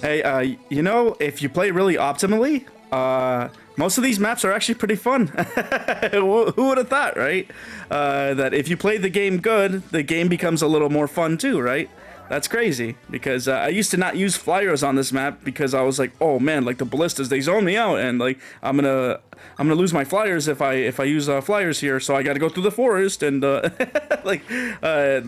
Hey, you know, if you play really optimally, most of these maps are actually pretty fun. Who would have thought, right? That if you play the game good, the game becomes a little more fun too, right? That's crazy because I used to not use flyers on this map because I was like, oh man, like the ballistas, they zone me out, and like I'm gonna lose my flyers if I use flyers here, so I got to go through the forest and like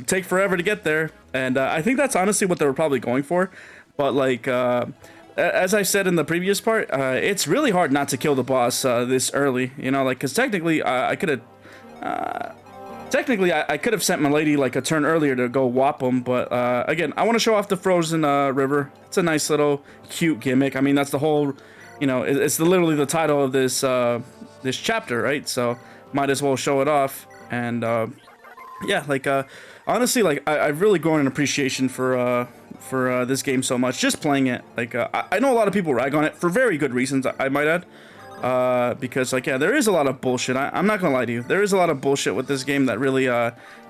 take forever to get there. And I think that's honestly what they were probably going for. But like as I said in the previous part, it's really hard not to kill the boss this early. You know, like because technically I could have. Technically, I could have sent my lady like a turn earlier to go whop him, but again, I want to show off the frozen river. It's a nice little cute gimmick. I mean, that's the whole, you know, it's literally the title of this this chapter, right? So might as well show it off. And yeah, like honestly, like I've really grown an appreciation for this game so much just playing it. Like I know a lot of people rag on it for very good reasons, I might add. Because like, yeah, there is a lot of bullshit. I'm not gonna lie to you. There is a lot of bullshit with this game that really,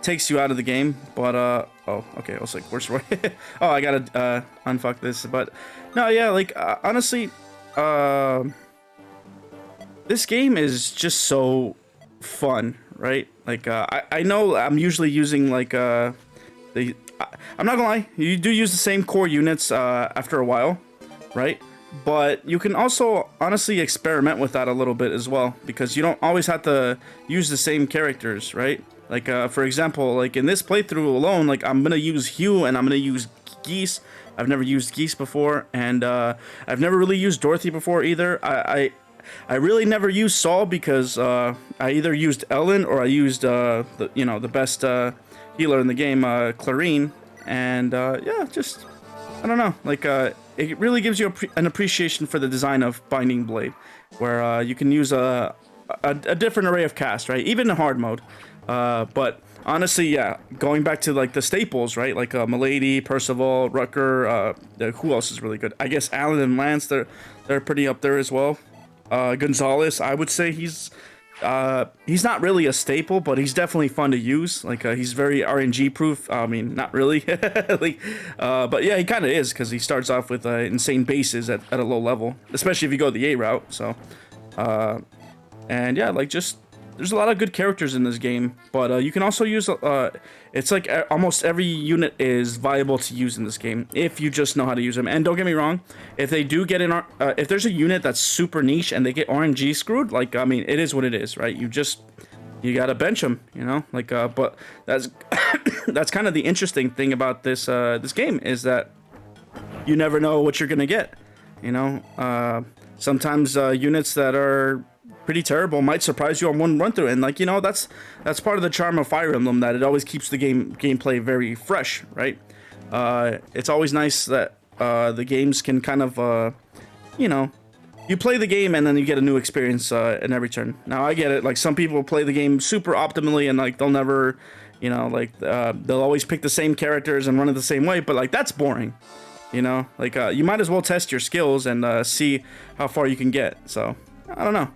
takes you out of the game. But, oh, okay. I was like, where's Roy? Oh, I gotta, unfuck this. But, no, yeah, like, honestly, this game is just so fun, right? Like, I know I'm usually using, like, I'm not gonna lie. You do use the same core units, after a while, right? But you can also honestly experiment with that a little bit as well, because you don't always have to use the same characters, right? Like, for example, like in this playthrough alone, like I'm gonna use Hugh and I'm gonna use Geese. I've never used Geese before, and I've never really used Dorothy before either. I really never used Saul because I either used Ellen or I used the best healer in the game, Clarine, and yeah, just I don't know, like it really gives you an appreciation for the design of Binding Blade, where you can use a different array of cast, right? Even in hard mode. But honestly, yeah, going back to like the staples, right? Like Milady, Percival, Rucker. Who else is really good? I guess Alan and Lance. They're pretty up there as well. Gonzalez, I would say he's not really a staple, but he's definitely fun to use. Like he's very RNG proof. I mean, not really, like, but yeah, he kind of is because he starts off with insane bases at a low level, especially if you go the A route. So, and yeah, like just there's a lot of good characters in this game, but you can also use it's like almost every unit is viable to use in this game if you just know how to use them. And don't get me wrong, if they do get in if there's a unit that's super niche and they get RNG screwed, like I mean, it is what it is, right? You gotta bench them, you know, like but that's that's kind of the interesting thing about this this game is that you never know what you're gonna get, you know. Sometimes units that are pretty terrible might surprise you on one run through, and like, you know, that's part of the charm of Fire Emblem, that it always keeps the gameplay very fresh, right? It's always nice that the games can kind of you know, you play the game and then you get a new experience in every turn. Now I get it, like some people play the game super optimally and like they'll never, you know, like they'll always pick the same characters and run it the same way, but like that's boring, you know. Like you might as well test your skills and see how far you can get. So I don't know.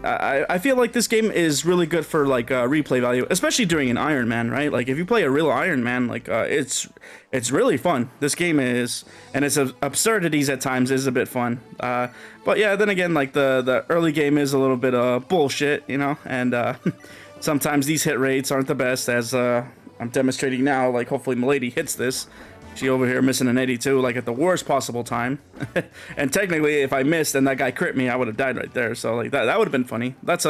I feel like this game is really good for like replay value, especially during an Iron Man, right? Like if you play a real Iron Man, like it's really fun. This game is, and its absurdities at times is a bit fun. But yeah, then again, like the early game is a little bit bullshit, you know, and sometimes these hit rates aren't the best, as I'm demonstrating now. Like hopefully Milady hits this. She over here missing an 82, like at the worst possible time. And technically, if I missed and that guy crit me, I would have died right there. So like that would have been funny. That's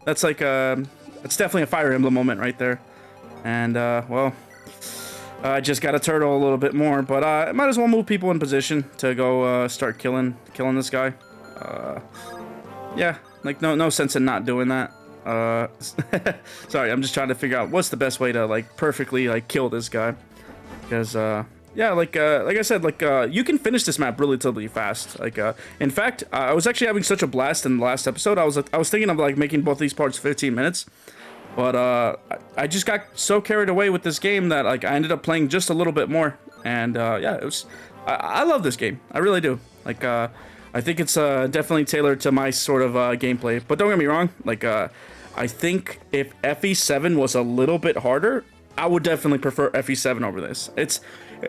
definitely a Fire Emblem moment right there. And well, I just got to turtle a little bit more, but I might as well move people in position to go start killing this guy. Yeah, like no sense in not doing that. Sorry, I'm just trying to figure out what's the best way to like perfectly like kill this guy, because yeah, like I said, like you can finish this map relatively fast. Like in fact, I was actually having such a blast in the last episode. I was thinking of like making both these parts 15 minutes, but I just got so carried away with this game that like I ended up playing just a little bit more. And yeah, it was I love this game. I really do. Like I think it's definitely tailored to my sort of gameplay. But don't get me wrong, like I think if FE7 was a little bit harder, I would definitely prefer FE7 over this.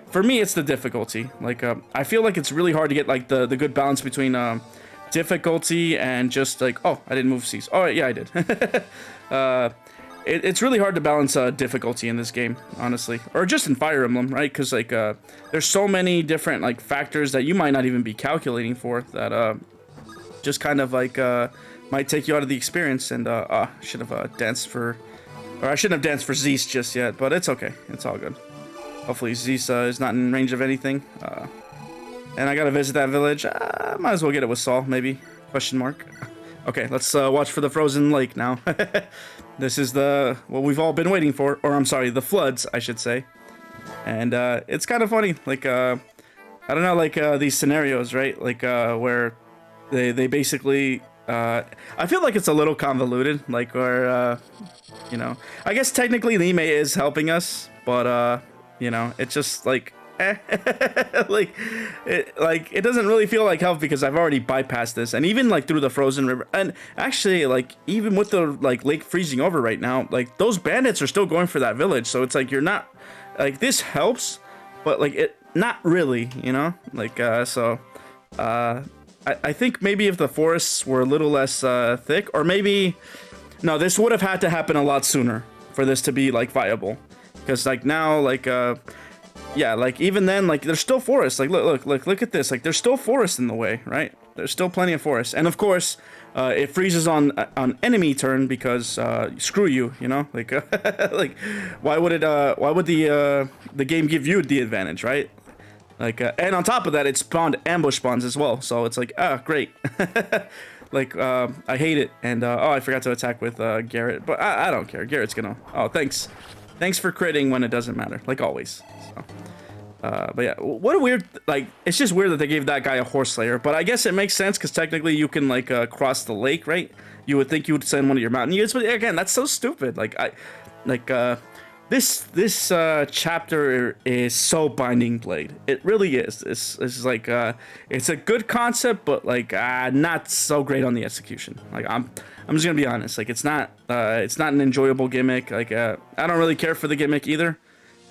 for me, it's the difficulty. Like, I feel like it's really hard to get like the good balance between difficulty and just like, oh, I didn't move C's. Oh, yeah, I did. It's really hard to balance difficulty in this game, honestly, or just in Fire Emblem, right? Because like there's so many different like factors that you might not even be calculating for that just kind of like might take you out of the experience. And should have danced for, or I shouldn't have danced for Zeus just yet, but it's okay, it's all good. Hopefully Zeus is not in range of anything. And I gotta visit that village. Might as well get it with Saul, maybe? Question mark. Okay, let's watch for the frozen lake now. This is what we've all been waiting for, or I'm sorry, the floods, I should say. And it's kind of funny, like I don't know, like these scenarios, right? Like where they basically I feel like it's a little convoluted, like where you know, I guess technically Lime is helping us, but you know, it's just like like it doesn't really feel like help because I've already bypassed this, and even like through the frozen river, and actually like even with the like lake freezing over right now, like those bandits are still going for that village, so it's like you're not like, this helps, but like it not really, you know, like so I think maybe if the forests were a little less thick, or maybe no, this would have had to happen a lot sooner for this to be like viable, because like now like yeah, like even then, like there's still forests. Like look at this. Like there's still forest in the way, right? There's still plenty of forest, and of course, it freezes on enemy turn because screw you, you know. Like like why would it? Why would the game give you the advantage, right? Like and on top of that, it spawned ambush spawns as well. So it's like great. Like I hate it, and oh, I forgot to attack with Garrett, but I don't care. Garrett's gonna. Oh, thanks for critting when it doesn't matter, like always. So, but yeah, what a weird, like, it's just weird that they gave that guy a horse slayer, but I guess it makes sense because technically you can like cross the lake, right? You would think you would send one of your mountain units, but again, that's so stupid. Like this chapter is so Binding Blade. It really is. It's like it's a good concept, but like not so great on the execution. Like I'm just gonna be honest. Like it's not an enjoyable gimmick. Like I don't really care for the gimmick either.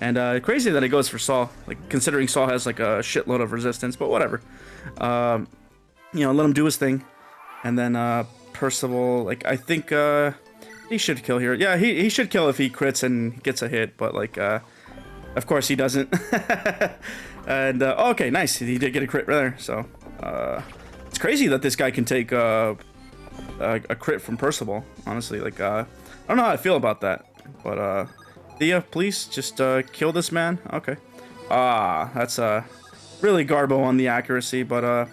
And crazy that it goes for Saul, like considering Saul has like a shitload of resistance, but whatever. You know, let him do his thing. And then Percival, like I think he should kill here. Yeah, he should kill if he crits and gets a hit, but like of course he doesn't. And okay, nice. He did get a crit right there. So it's crazy that this guy can take a crit from Percival, honestly. Like I don't know how I feel about that, but Thea, please just kill this man. Okay. That's really garbo on the accuracy, but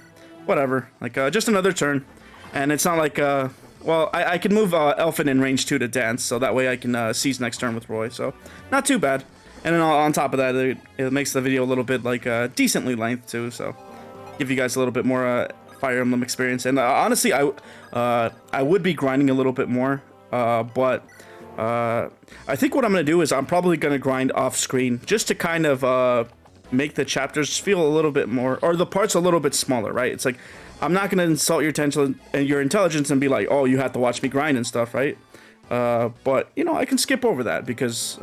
whatever. Like just another turn, and it's not like well, I can move Elfin in range 2 to dance, so that way I can seize next turn with Roy. So not too bad. And then on top of that, it makes the video a little bit like decently length too. So give you guys a little bit more Fire Emblem experience. And honestly, I would be grinding a little bit more, but. I think what I'm going to do is I'm probably going to grind off screen just to kind of make the chapters feel a little bit more, or the parts a little bit smaller, right? It's like, I'm not going to insult your attention and your intelligence and be like, oh, you have to watch me grind and stuff, right? But, you know, I can skip over that because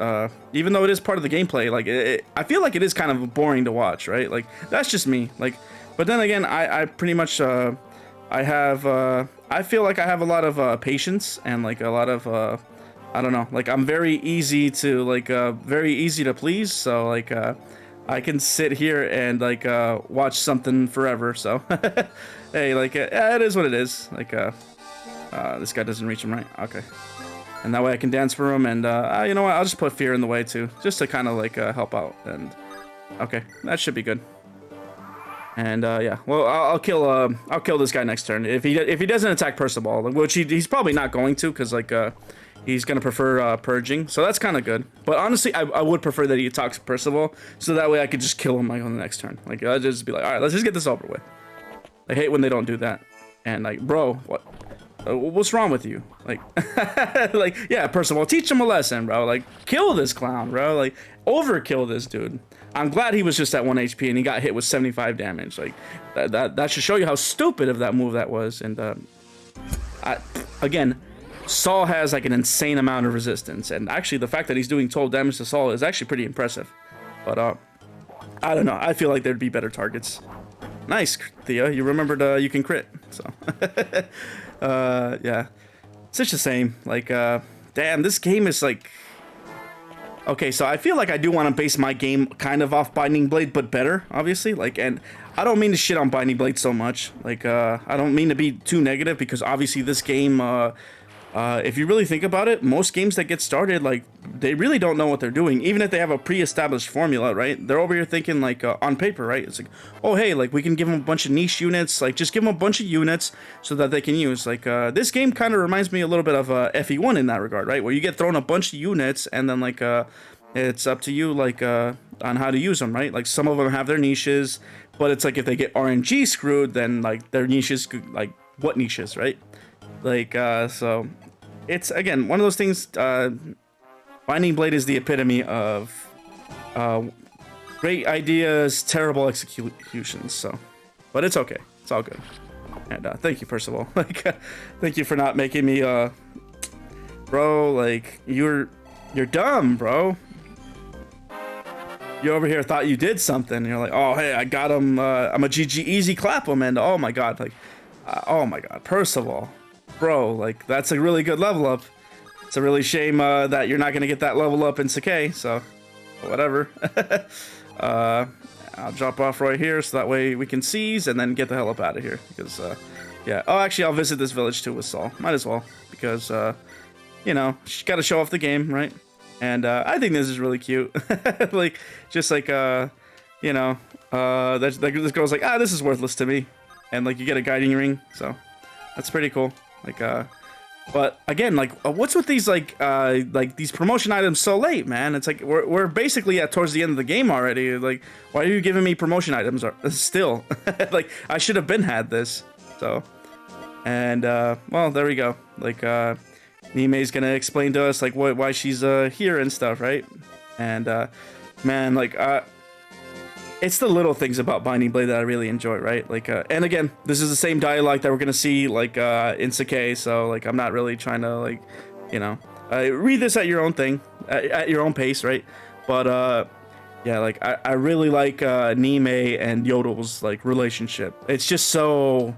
even though it is part of the gameplay, like, I feel like it is kind of boring to watch, right? Like, that's just me. Like, but then again, I pretty much, I feel like I have a lot of patience and like a lot of, I don't know, like I'm very easy to please, so like I can sit here and like watch something forever. So hey, like it is what it is. Like this guy doesn't reach him, right? Okay, and that way I can dance for him, and you know what, I'll just put fear in the way too, just to kind of like help out. And okay, that should be good. And yeah, well, I'll kill this guy next turn if he doesn't attack Percival, which he's probably not going to, because like he's gonna prefer purging, so that's kind of good. But honestly, I would prefer that he attacks Percival, so that way I could just kill him like on the next turn. Like I'd just be like, all right, let's just get this over with. I hate when they don't do that. And like, bro, what's wrong with you? Like, like, yeah, Percival, teach him a lesson, bro. Like, kill this clown, bro. Like, overkill this dude. I'm glad he was just at 1 HP and he got hit with 75 damage. Like, that should show you how stupid of that move that was. And again, Saul has like an insane amount of resistance, and actually the fact that he's doing 12 damage to Saul is actually pretty impressive. But I don't know. I feel like there'd be better targets. Nice, Thea. You remembered you can crit. So, yeah. It's just the same. Like, damn, this game is like... Okay, so I feel like I do want to base my game kind of off Binding Blade, but better, obviously. Like, and I don't mean to shit on Binding Blade so much. Like, I don't mean to be too negative, because obviously this game, if you really think about it, most games that get started, like, they really don't know what they're doing, even if they have a pre-established formula, right? They're over here thinking, like, on paper, right? It's like, oh, hey, like, we can give them a bunch of niche units, like, just give them a bunch of units so that they can use. Like, this game kind of reminds me a little bit of FE1 in that regard, right? Where you get thrown a bunch of units, and then, like, it's up to you, like, on how to use them, right? Like, some of them have their niches, but it's like, if they get RNG screwed, then, like, their niches, like, what niches, right? Like, so... It's, again, one of those things, Binding Blade is the epitome of great ideas, terrible executions, so... But it's okay. It's all good. And thank you, Percival. Like, thank you for not making me, bro, like, you're dumb, bro. You over here thought you did something. You're like, oh, hey, I got him, I'm a GG easy clap him, and oh my god, like, oh my god, Percival. Bro, like, that's a really good level up. It's a really shame that you're not going to get that level up in Sakai, so whatever. I'll drop off right here so that way we can seize and then get the hell up out of here. Because, yeah. Oh, actually, I'll visit this village too with Saul. Might as well. Because, you know, she's got to show off the game, right? And I think this is really cute. Like, just like, you know, this girl's like, this is worthless to me. And, like, you get a guiding ring, so that's pretty cool. Like, but again, like, what's with these, like these promotion items so late, man? It's like, we're basically towards the end of the game already. Like, why are you giving me promotion items still? Like, I should have been had this. So, and, well, there we go. Like, Nime's gonna explain to us, like, why she's, here and stuff, right? And, man, like, it's the little things about Binding Blade that I really enjoy, right? Like, and again, this is the same dialogue that we're gonna see, like, in Sakai, so, like, I'm not really trying to, like, you know, read this at your own thing, at your own pace, right? But, yeah, like, I really like, Nime and Yodel's, like, relationship. It's just so...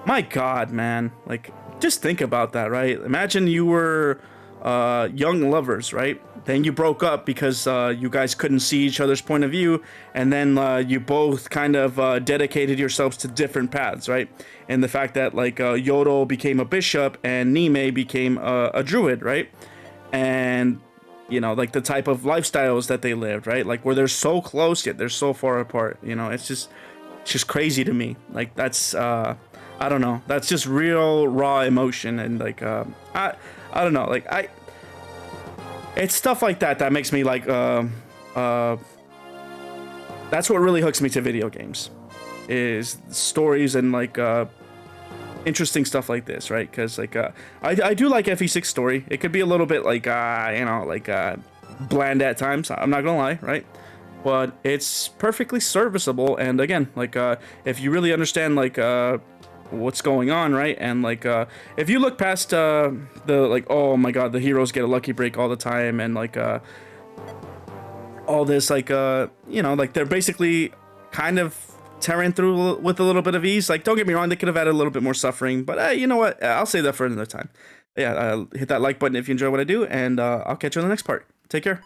My god, man. Like, just think about that, right? Imagine you were, young lovers, right? Then you broke up because you guys couldn't see each other's point of view, and then you both kind of dedicated yourselves to different paths, right? And the fact that, like, Yodel became a bishop and Nime became a druid, right? And, you know, like, the type of lifestyles that they lived, right? Like, where they're so close yet they're so far apart, you know? It's just crazy to me. Like, that's, I don't know. That's just real raw emotion, and, like, I don't know. Like, it's stuff like that that makes me, like, that's what really hooks me to video games, is stories and, like, interesting stuff like this, right? Because, like, I do like FE6 story. It could be a little bit, like, you know, like, bland at times, I'm not gonna lie, right? But it's perfectly serviceable, and again, like, if you really understand, like, what's going on, right? And, like, if you look past the, like, oh my god, the heroes get a lucky break all the time, and, like, all this, like, you know, like, they're basically kind of tearing through with a little bit of ease. Like, don't get me wrong, they could have added a little bit more suffering, but you know what, I'll save that for another time. Yeah, hit that like button if you enjoy what I do, and I'll catch you on the next part. Take care.